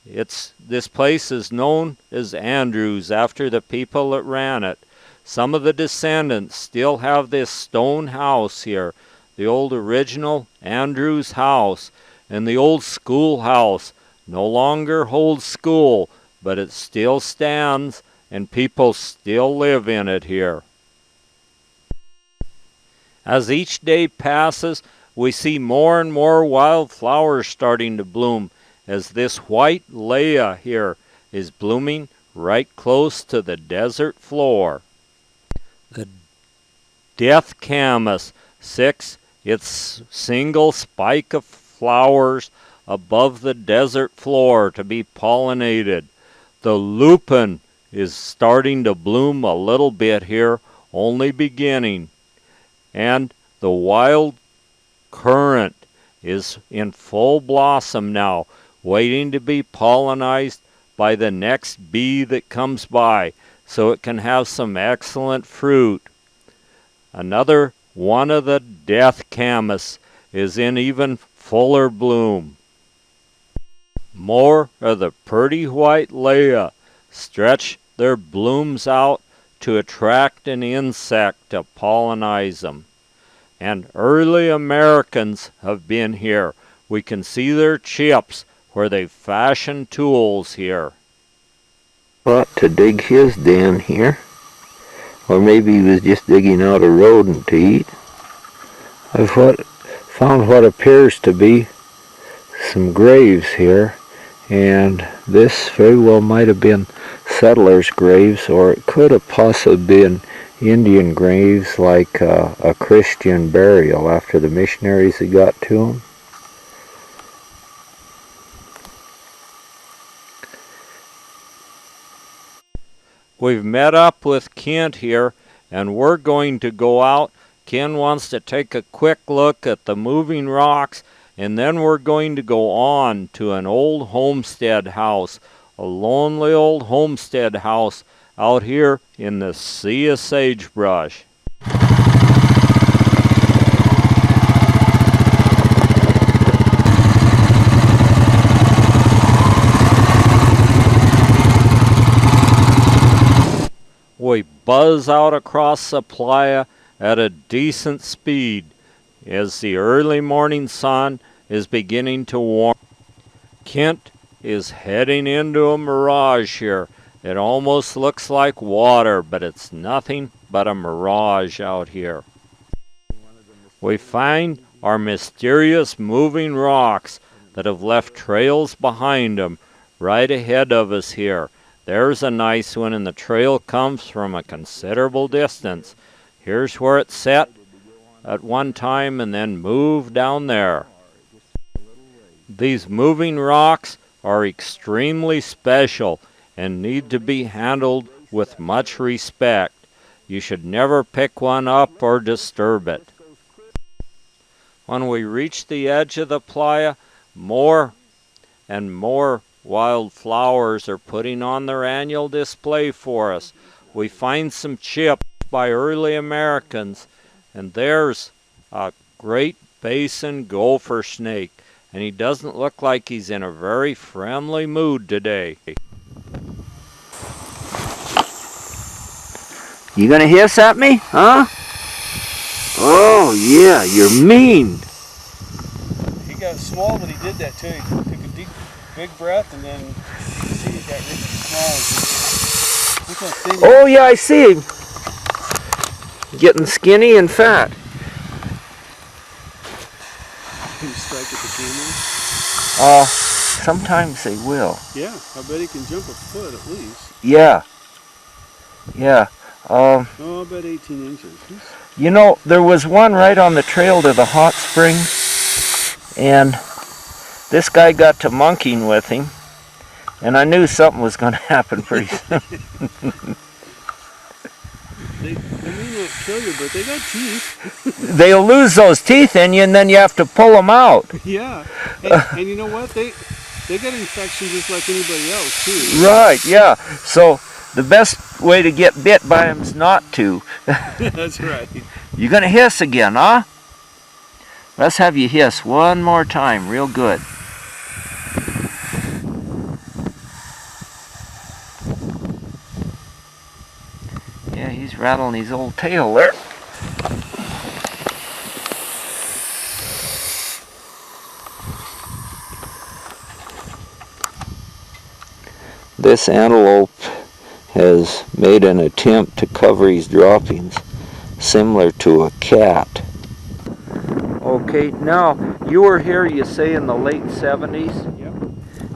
This place is known as Andrews after the people that ran it. Some of the descendants still have this stone house here, the old original Andrews house, and the old schoolhouse no longer holds school, but it still stands and people still live in it here. As each day passes, we see more and more wildflowers starting to bloom, as this white Leah here is blooming right close to the desert floor. The death camas, its single spike of flowers above the desert floor to be pollinated. The lupin is starting to bloom a little bit here, only beginning. And the wild currant is in full blossom now, waiting to be pollinized by the next bee that comes by, so it can have some excellent fruit. Another one of the death camas is in even fuller bloom. More of the pretty white Leah stretch their blooms out to attract an insect to pollinize them. And early Americans have been here. We can see their chips where they fashioned tools here.
Thought to dig his den here. Or maybe he was just digging out a rodent to eat. I've found what appears to be some graves here, and this very well might have been settlers' graves, or it could have possibly been Indian graves, like a Christian burial after the missionaries had got to them.
We've met up with Kent here, and we're going to go out. Ken wants to take a quick look at the moving rocks, and then we're going to go on to an old homestead house, a lonely old homestead house out here in the sea of sagebrush. We buzz out across the playa at a decent speed as the early morning sun is beginning to warm. Kent is heading into a mirage here. It almost looks like water, but it's nothing but a mirage out here. We find our mysterious moving rocks that have left trails behind them right ahead of us here. There's a nice one, and the trail comes from a considerable distance. Here's where it's set at one time and then moved down there. These moving rocks are extremely special and need to be handled with much respect. You should never pick one up or disturb it. When we reach the edge of the playa, more and more wild flowers are putting on their annual display for us. We find some chips by early Americans, and there's a great Basin gopher snake, and he doesn't look like he's in a very friendly mood today.
You gonna hiss at me, huh? Oh yeah, you're mean.
He got small, but he did that too. He took a deep, big breath, and then you see he got really small.
Oh yeah, I see him. Getting skinny and fat.
Can you strike at the camera?
Sometimes they will.
Yeah, I bet he can jump a foot at least.
Yeah. Yeah.
Oh, I bet 18 inches.
You know, there was one right on the trail to the hot springs, and this guy got to monkeying with him, And I knew something was going to happen pretty soon.
They may not kill you, but they got teeth.
They'll lose those teeth in you, and then you have to pull them out.
Yeah. And you know what? They get infection just like anybody else, too.
Right, yeah. So the best way to get bit by them is not to.
That's right.
You're going to hiss again, huh? Let's have you hiss one more time, real good. Yeah, he's rattling his old tail there. This antelope has made an attempt to cover his droppings, similar to a cat. Okay, now you were here, you say, in the late 70s?
Yep.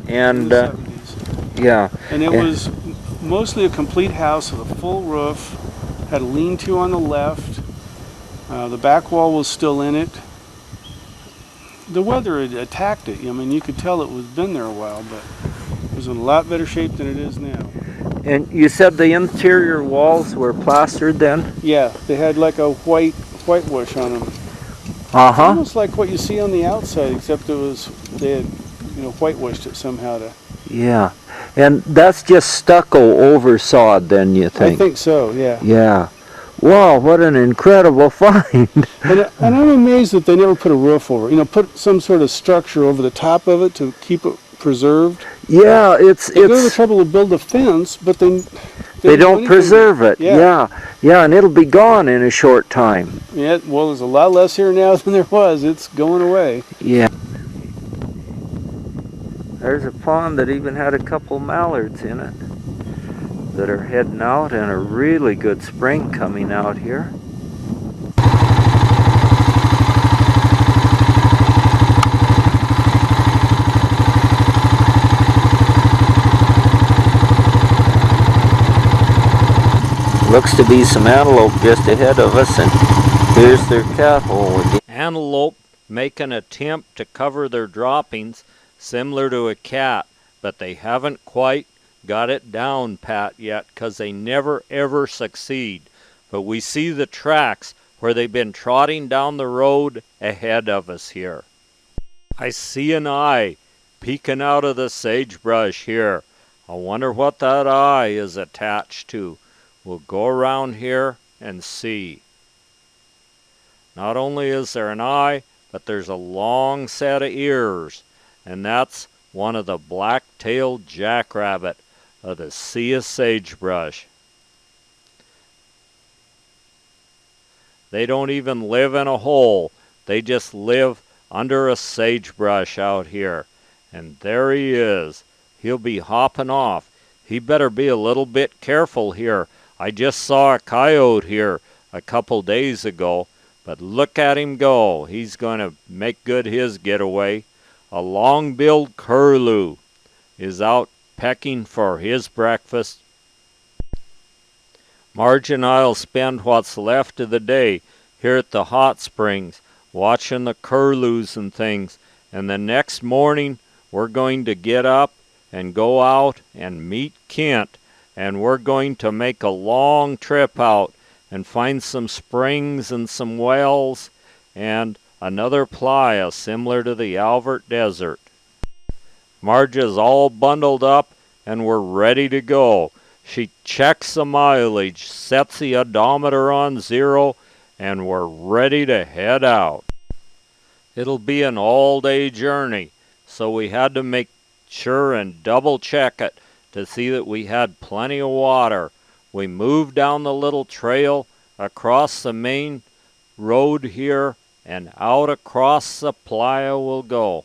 And
In the 70s.
yeah.
And it was mostly a complete house with a full roof, had a lean-to on the left. The back wall was still in it. The weather had attacked it. I mean, you could tell it was been there a while, but it was in a lot better shape than it is now.
And you said the interior walls were plastered then?
Yeah, they had like a whitewash on them.
Uh-huh.
Almost like what you see on the outside, except they had, whitewashed it somehow to.
Yeah. And that's just stucco oversawed then, you think?
I think so, yeah.
Yeah. Wow, what an incredible find.
And I'm amazed that they never put a roof over it. Put some sort of structure over the top of it to keep it preserved.
Yeah,
They go to the trouble to build a fence, but then
they don't preserve it.
Yeah.
Yeah, and it'll be gone in a short time.
Yeah, well, there's a lot less here now than there was. It's going away.
Yeah. There's a pond that even had a couple mallards in it that are heading out, and a really good spring coming out here. Looks to be some antelope just ahead of us, and here's their cat hole again.
Antelope make an attempt to cover their droppings similar to a cat, but they haven't quite got it down pat yet, because they never ever succeed. But we see the tracks where they've been trotting down the road ahead of us here. I see an eye peeking out of the sagebrush here. I wonder what that eye is attached to. We'll go around here and see. Not only is there an eye, but there's a long set of ears, and that's one of the black-tailed jackrabbit of the sea of sagebrush. They don't even live in a hole. They just live under a sagebrush out here. And there he is. He'll be hopping off. He better be a little bit careful here. I just saw a coyote here a couple days ago, but look at him go. He's going to make good his getaway. A long-billed curlew is out pecking for his breakfast. Marge and I'll spend what's left of the day here at the hot springs watching the curlews and things, and the next morning we're going to get up and go out and meet Kent, and we're going to make a long trip out and find some springs and some wells and another playa similar to the Alvord Desert. Marge is all bundled up and we're ready to go. She checks the mileage, sets the odometer on 0, and we're ready to head out. It'll be an all-day journey, so we had to make sure and double-check it to see that we had plenty of water. We moved down the little trail across the main road here, and out across the playa we'll go.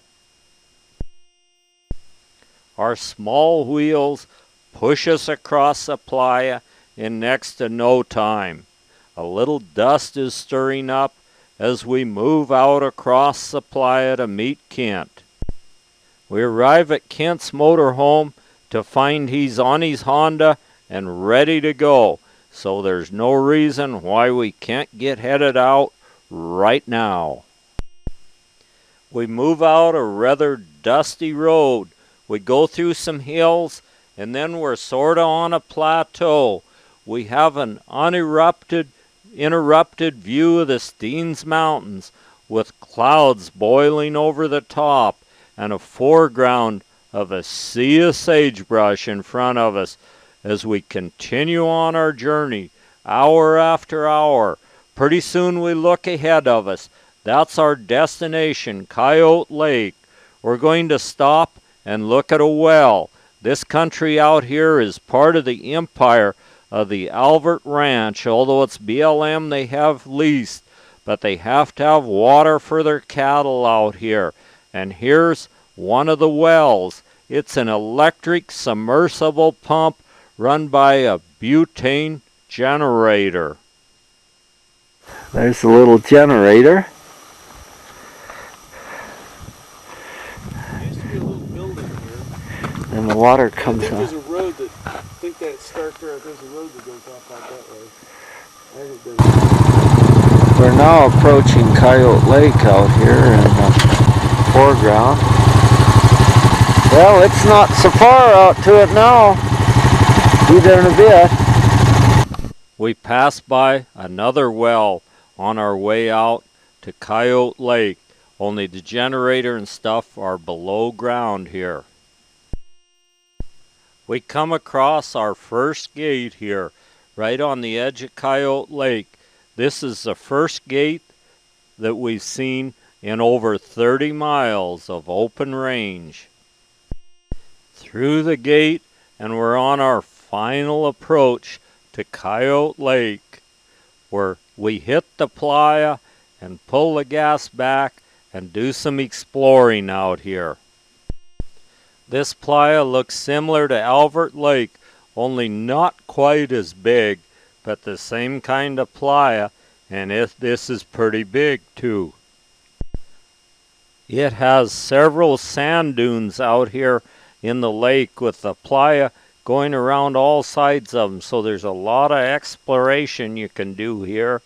Our small wheels push us across the playa in next to no time. A little dust is stirring up as we move out across the playa to meet Kent. We arrive at Kent's motorhome to find he's on his Honda and ready to go, so there's no reason why we can't get headed out right now. We move out a rather dusty road we go through some hills, and then we're sort of on a plateau. We have an interrupted view of the Steens Mountains with clouds boiling over the top and a foreground of a sea of sagebrush in front of us as we continue on our journey, hour after hour. Pretty soon we look ahead of us. That's our destination, Coyote Lake. We're going to stop and look at a well. This country out here is part of the empire of the Alvord Ranch. Although it's BLM they have leased, but they have to have water for their cattle out here. And here's one of the wells. It's an electric submersible pump run by a butane generator.
There's a little generator.
There used to be a little building here.
And the water comes
I think
out.
there's a road that, I think that starts there. There's a road that goes off out that way. I haven't been.
We're now approaching Coyote Lake out here in the foreground. Well, it's not so far out to it now. Be there in a bit.
We passed by another well on our way out to Coyote Lake, only the generator and stuff are below ground here. We come across our first gate here, right on the edge of Coyote Lake. This is the first gate that we've seen in over 30 miles of open range. Through the gate, and we're on our final approach to Coyote Lake, where we hit the playa and pull the gas back and do some exploring out here. This playa looks similar to Alvord Lake, only not quite as big, but the same kind of playa, and this is pretty big too. It has several sand dunes out here in the lake with the playa going around all sides of them, so there's a lot of exploration you can do here.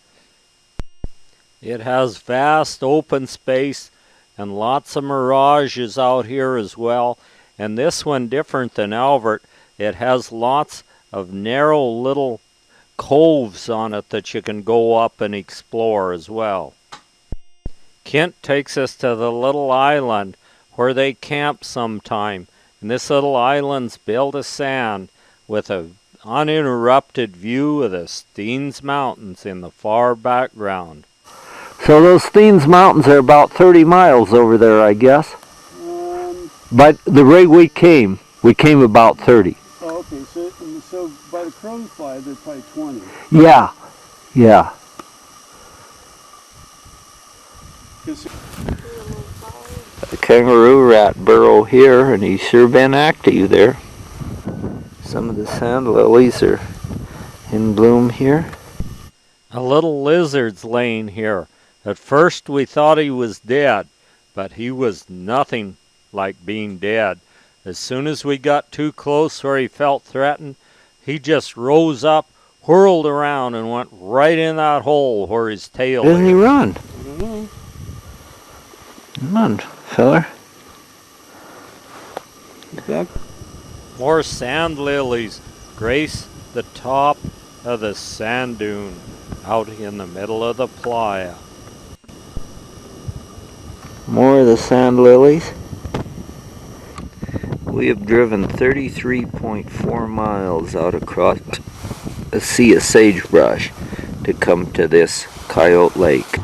It has vast open space and lots of mirages out here as well, and this one, different than Alvord, it has lots of narrow little coves on it that you can go up and explore as well. Kent takes us to the little island where they camp sometime. And this little island's built of sand with an uninterrupted view of the Steens Mountains in the far background.
So those Steens Mountains are about 30 miles over there, I guess. But the rate we came about 30.
Oh, okay. So by the crow fly, they're probably 20.
Yeah, yeah. The Kangaroo Rat burrow here, and he's sure been active there. Some of the sand lilies are in bloom here.
A little lizard's laying here. At first we thought he was dead, but he was nothing like being dead. As soon as we got too close where he felt threatened, he just rose up, whirled around, and went right in that hole where his tail is.
Didn't he run? Mm-hmm. Come on, feller.
More sand lilies grace the top of the sand dune out in the middle of the playa.
More of the sand lilies. We have driven 33.4 miles out across a sea of sagebrush to come to this Coyote Lake.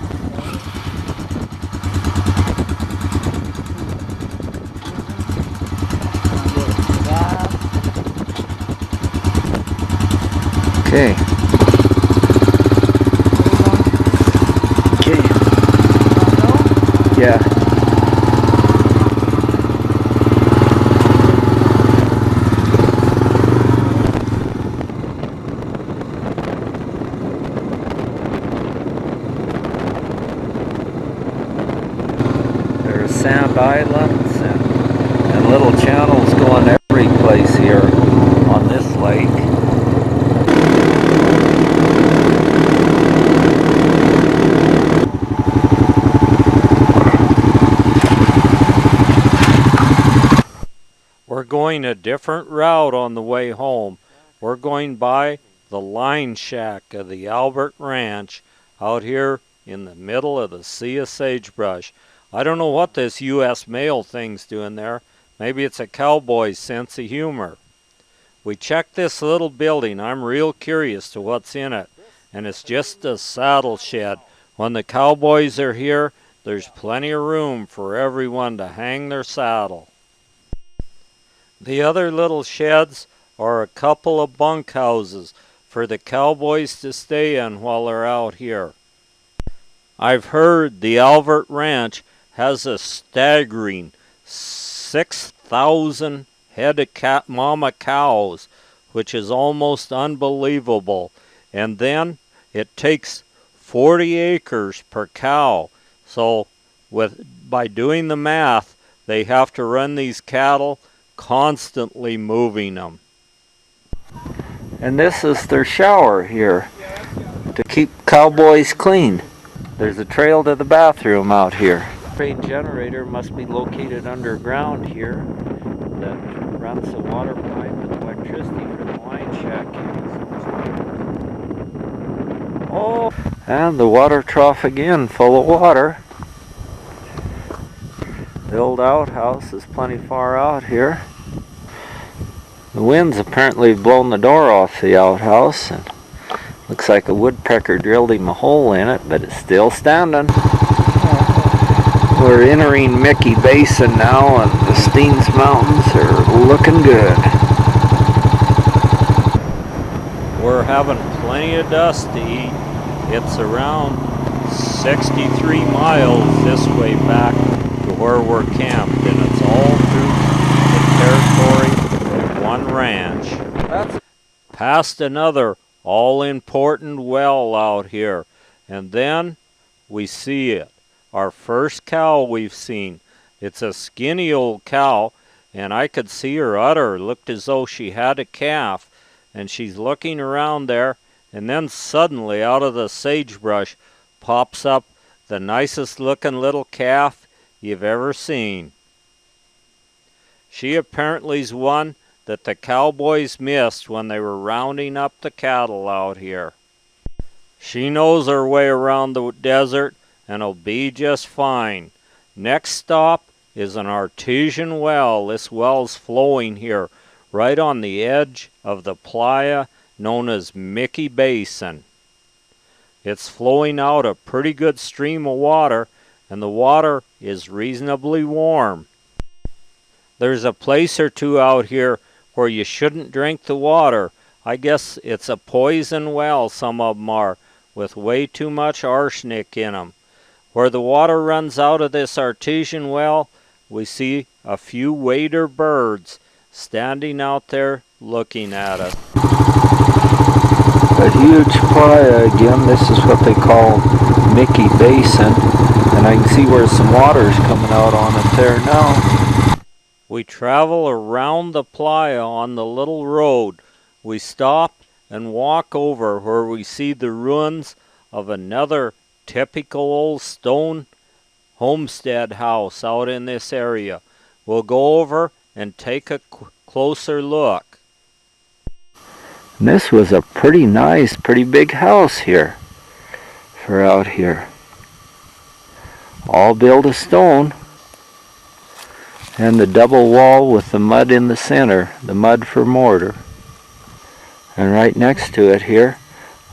Okay. Okay. Yeah. There are sand islands and little channels going every place here on this lake.
We're going a different route on the way home. We're going by the line shack of the Alvord Ranch out here in the middle of the sea of sagebrush. I don't know what this U.S. mail thing's doing there. Maybe it's a cowboy's sense of humor. We checked this little building. I'm real curious to what's in it. And it's just a saddle shed. When the cowboys are here, there's plenty of room for everyone to hang their saddle. The other little sheds are a couple of bunkhouses for the cowboys to stay in while they're out here. I've heard the Alvord Ranch has a staggering 6,000 head of mama cows, which is almost unbelievable. And then it takes 40 acres per cow. So by doing the math, they have to run these cattle constantly moving them.
And this is their shower here to keep cowboys clean. There's a trail to the bathroom out here. The generator must be located underground here that runs the water pipe and electricity for the line shack. Oh, and the water trough again, full of water. The old outhouse is plenty far out here. The wind's apparently blown the door off the outhouse, and looks like a woodpecker drilled him a hole in it, but it's still standing. We're entering Mickey Basin now, and the Steens Mountains are looking good.
We're having plenty of dust to eat. It's around 63 miles this way back to where we're camped, and it's all through the territory of one ranch. That's past another all-important well out here, and then we see it. Our first cow we've seen. It's a skinny old cow, and I could see her udder. Looked as though she had a calf, and she's looking around there, and then suddenly out of the sagebrush pops up the nicest looking little calf you've ever seen. She apparently's one that the cowboys missed when they were rounding up the cattle out here. She knows her way around the desert and will be just fine. Next stop is an artesian well. This well's flowing here right on the edge of the playa known as Mickey Basin. It's flowing out a pretty good stream of water, and the water is reasonably warm. There's a place or two out here where you shouldn't drink the water. I guess it's a poison well, some of them are, with way too much arsenic in them. Where the water runs out of this artesian well, we see a few wader birds standing out there looking at us.
A huge playa again. This is what they call Mickey Basin, and I can see where some water's coming out on it there now.
We travel around the playa on the little road. We stop and walk over where we see the ruins of another typical old stone homestead house out in this area. We'll go over and take a closer look.
And this was a pretty nice, pretty big house here for out here. All built of stone, and the double wall with the mud in the center, the mud for mortar. And right next to it here,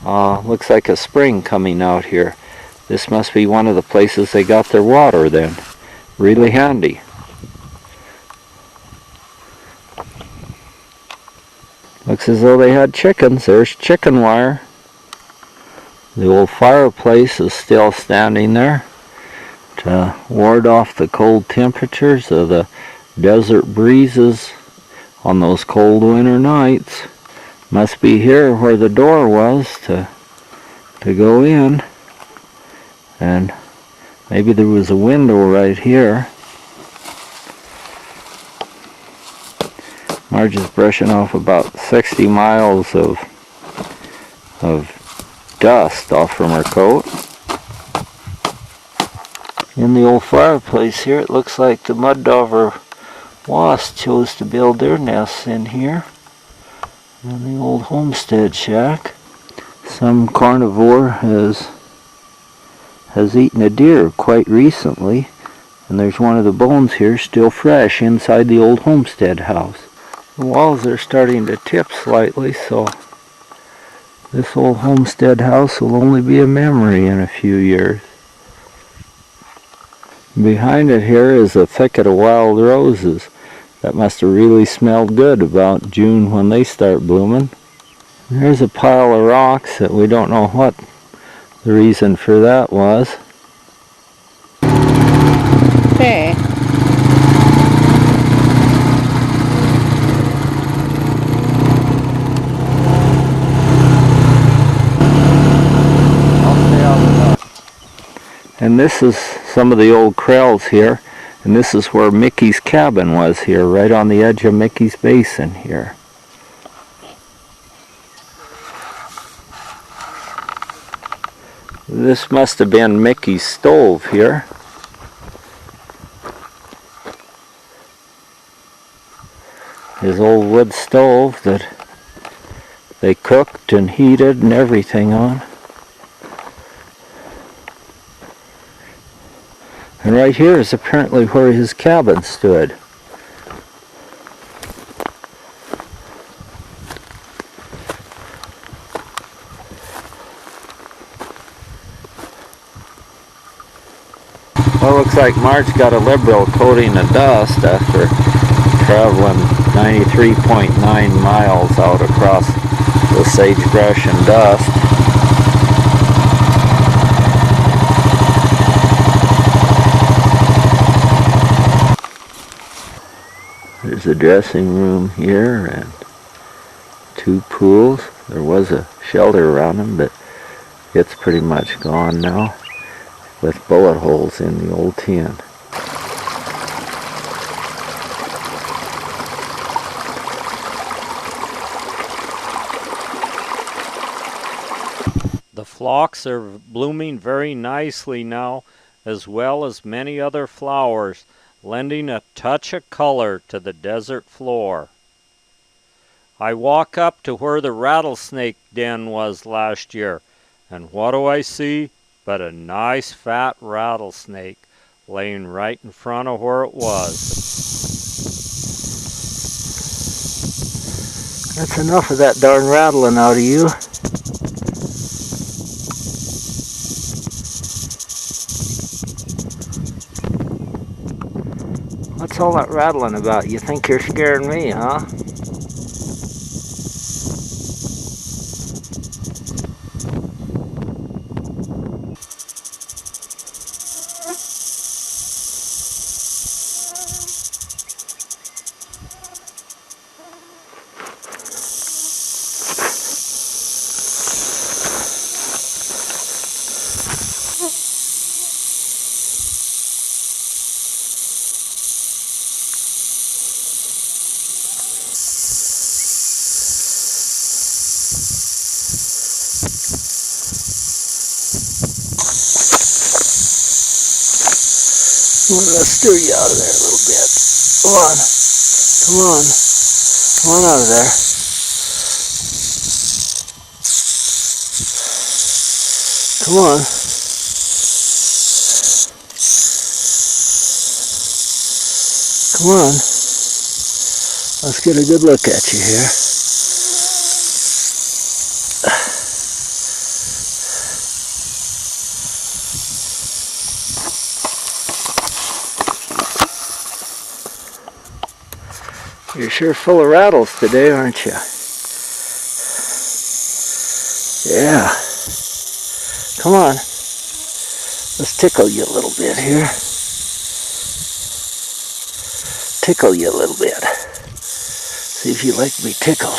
looks like a spring coming out here. This must be one of the places they got their water then. Really handy. Looks as though they had chickens. There's chicken wire. The old fireplace is still standing there to ward off the cold temperatures of the desert breezes on those cold winter nights. Must be here where the door was to go in. And maybe there was a window right here. Marge is brushing off about 60 miles of dust off from her coat. In the old fireplace here, it looks like the mud dauber wasps chose to build their nests in here, in the old homestead shack. Some carnivore has eaten a deer quite recently, and there's one of the bones here still fresh inside the old homestead house. The walls are starting to tip slightly, so this old homestead house will only be a memory in a few years. Behind it here is a thicket of wild roses that must have really smelled good about June when they start blooming. And there's a pile of rocks that we don't know what the reason for that was.
Okay.
And this is some of the old kraals here, and this is where Mickey's cabin was here, right on the edge of Mickey's Basin here. This must have been Mickey's stove here. His old wood stove that they cooked and heated and everything on. And right here is apparently where his cabin stood. Well, looks like Marge got a liberal coating of dust after traveling 93.9 miles out across the sagebrush and dust. There's a dressing room here and 2 pools. There was a shelter around them, but it's pretty much gone now, with bullet holes in the old tin.
The phlox are blooming very nicely now, as well as many other flowers, lending a touch of color to the desert floor. I walk up to where the Rattlesnake Den was last year, and what do I see but a nice fat rattlesnake laying right in front of where it was.
That's enough of that darn rattling out of you. What's all that rattling about? You think you're scaring me, huh? Let's stir you out of there a little bit. Come on. Come on. Come on out of there. Come on. Come on. Let's get a good look at you here. You're sure full of rattles today, aren't you? Yeah. Come on. Let's tickle you a little bit here. Tickle you a little bit. See if you like to be tickled.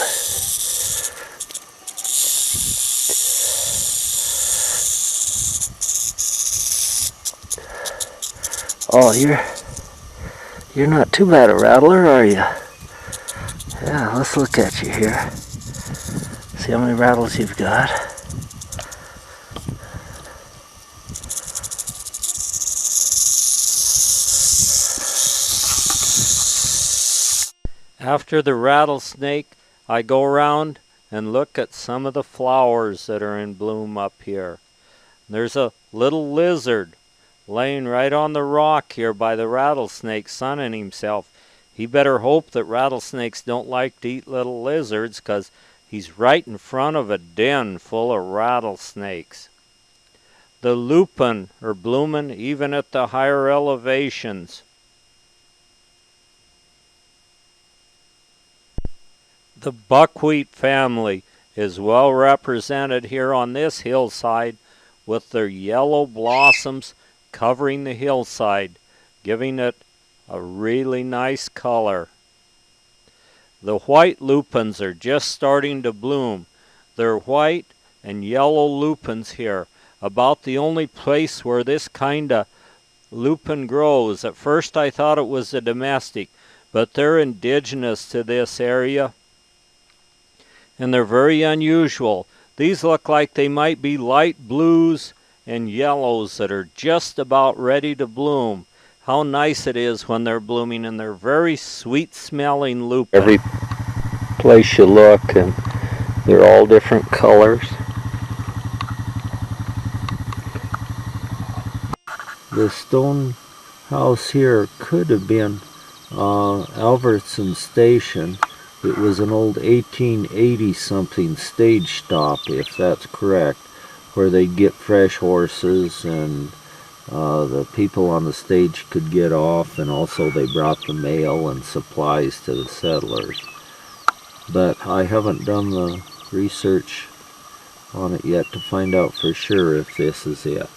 Oh, you're not too bad a rattler, are you? Yeah, let's look at you here. See how many rattles you've got.
After the rattlesnake, I go around and look at some of the flowers that are in bloom up here. There's a little lizard laying right on the rock here by the rattlesnake, sunning himself. He better hope that rattlesnakes don't like to eat little lizards, 'cause he's right in front of a den full of rattlesnakes. The lupin are blooming even at the higher elevations. The buckwheat family is well represented here on this hillside, with their yellow blossoms covering the hillside, giving it a really nice color. The white lupins are just starting to bloom. They're white and yellow lupins here, about the only place where this kind of lupin grows. At first I thought it was a domestic, but they're indigenous to this area, and they're very unusual. These look like they might be light blues and yellows that are just about ready to bloom. How nice it is when they're blooming, and they're very sweet smelling lupin.
Every place you look, and they're all different colors. The stone house here could have been Alvord Station. It was an old 1880 something stage stop, if that's correct, where they'd get fresh horses, and the people on the stage could get off, and also they brought the mail and supplies to the settlers. But I haven't done the research on it yet to find out for sure if this is it.